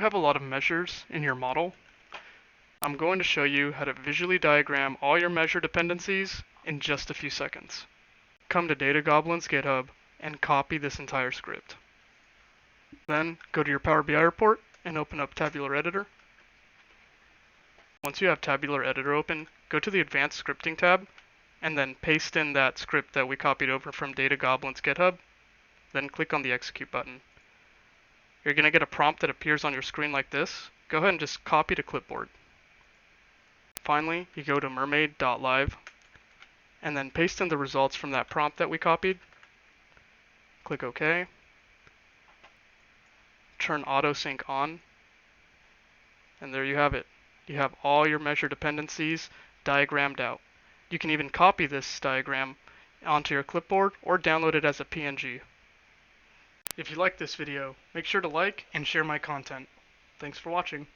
have a lot of measures in your model, I'm going to show you how to visually diagram all your measure dependencies in just a few seconds. Come to Data Goblin's GitHub and copy this entire script. Then go to your PowerBI report and open up Tabular Editor. Once you have Tabular Editor open, go to the Advanced Scripting tab and then paste in that script that we copied over from Data Goblin's GitHub. Then click on the Execute button. You're going to get a prompt that appears on your screen like this. Go ahead and just copy to clipboard. Finally, you go to mermaid.live and then paste in the results from that prompt that we copied. Click OK. Turn autosync on. And there you have it. You have all your measure dependencies diagrammed out. You can even copy this diagram onto your clipboard or download it as a PNG. If you like this video, make sure to like and share my content. Thanks for watching.